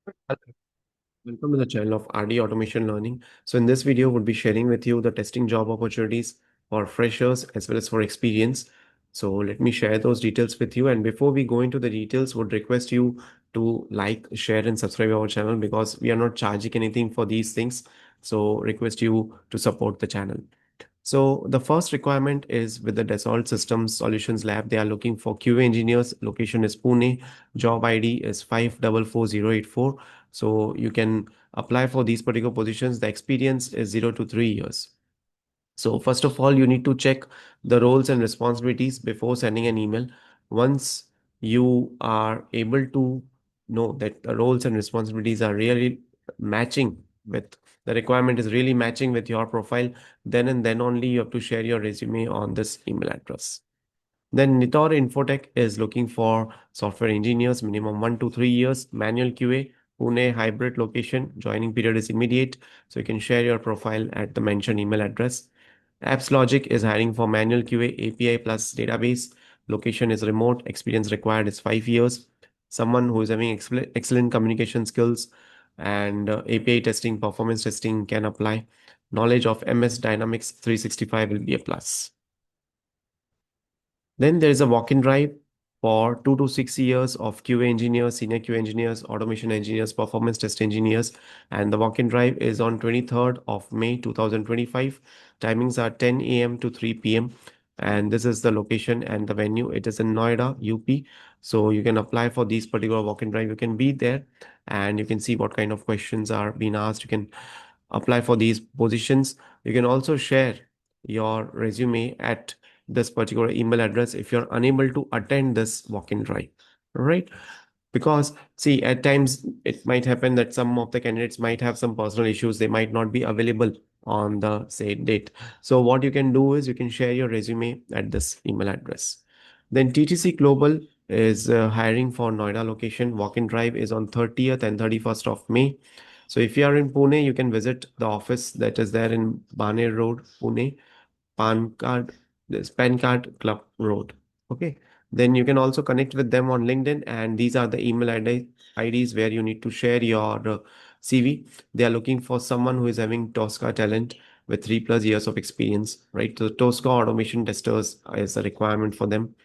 Hello, welcome to the channel of RD Automation Learning. So in this video, we'll be sharing with you the testing job opportunities for freshers as well as for experience. So let me share those details with you. And before we go into the details, would request you to like, share, and subscribe our channel because we are not charging anything for these things. So request you to support the channel. So the first requirement is with the Dassault Systems Solutions Lab. They are looking for QA engineers. Location is Pune. Job ID is 544084. So you can apply for these particular positions. The experience is 0 to 3 years. So first of all, you need to check the roles and responsibilities before sending an email. Once you are able to know that the roles and responsibilities are really matching with the requirement is really matching with your profile, then and then only you have to share your resume on this email address. Then Nitor Infotech is looking for software engineers, minimum 1 to 3 years, manual QA, Pune hybrid location, joining period is immediate. So you can share your profile at the mentioned email address. Apps Logic is hiring for manual QA, API plus database. Location is remote. Experience required is 5 years. Someone who is having excellent communication skills and API testing, performance testing can apply. Knowledge of MS Dynamics 365 will be a plus. Then there is a walk-in drive for 2 to 6 years of QA engineers, senior QA engineers, automation engineers, performance test engineers. And the walk-in drive is on 23rd of May 2025. Timings are 10 a.m. to 3 p.m. And this is the location and the venue. It is in Noida, UP. So you can apply for these particular walk-in drive. You can be there and you can see what kind of questions are being asked. You can apply for these positions. You can also share your resume at this particular email address if you're unable to attend this walk-in drive, right? Because see, at times it might happen that some of the candidates might have some personal issues. They might not be available on the said date. So what you can do is you can share your resume at this email address. Then TTC Global is hiring for Noida location. Walk-in drive is on 30th and 31st of May. So if you are in Pune, you can visit the office that is there in Baner Road, Pune. Pan Card Club Road. Okay. Then you can also connect with them on LinkedIn, and these are the IDs where you need to share your CV. They are looking for someone who is having Tosca talent with 3+ years of experience, right? So Tosca automation testers is a requirement for them.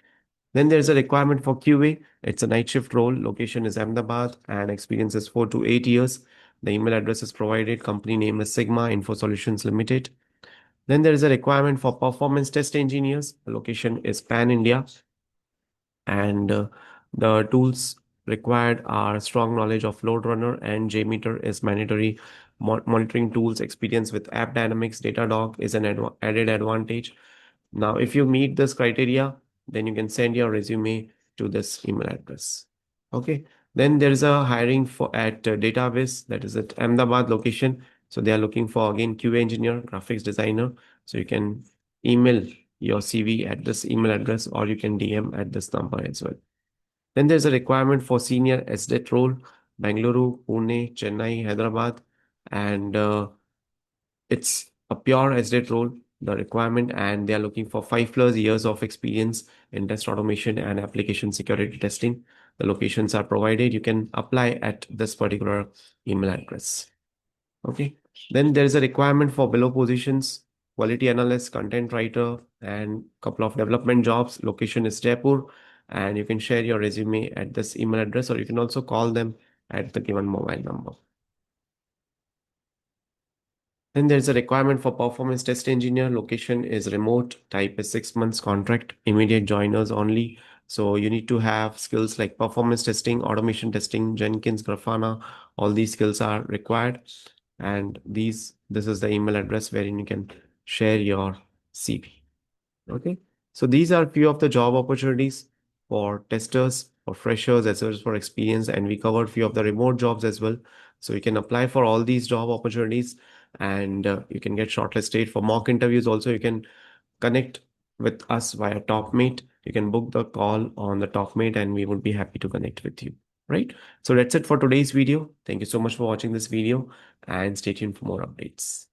Then there's a requirement for QA. It's a night shift role. Location is Ahmedabad, and experience is 4 to 8 years. The email address is provided. Company name is Sigma Info Solutions Limited. Then there is a requirement for performance test engineers. The location is Pan India, and the tools required are strong knowledge of load runner and JMeter is mandatory. Monitoring tools experience with App Dynamics, Datadog is an added advantage. Now, if you meet this criteria, then you can send your resume to this email address. Okay. Then there is a hiring for at Database that is at Ahmedabad location. So they are looking for again QA engineer, graphics designer. So you can email your CV at this email address or you can DM at this number as well. Then there's a requirement for senior SDET role, Bangalore, Pune, Chennai, Hyderabad, and it's a pure SDET role, the requirement, and they are looking for 5+ years of experience in test automation and application security testing. The locations are provided. You can apply at this particular email address. Okay. Then there is a requirement for below positions, quality analyst, content writer, and couple of development jobs. Location is Jaipur, and you can share your resume at this email address, or you can also call them at the given mobile number. Then there's a requirement for performance test engineer. Location is remote. Type is 6 months contract. Immediate joiners only. So you need to have skills like performance testing, automation testing, Jenkins, Grafana. All these skills are required. And this is the email address wherein you can share your CV. Okay. So these are few of the job opportunities for testers, for freshers, as well as for experience. And we covered few of the remote jobs as well. So you can apply for all these job opportunities and you can get shortlisted for mock interviews. Also, you can connect with us via TopMate. You can book the call on the TopMate and we would be happy to connect with you. Right. So that's it for today's video. Thank you so much for watching this video and stay tuned for more updates.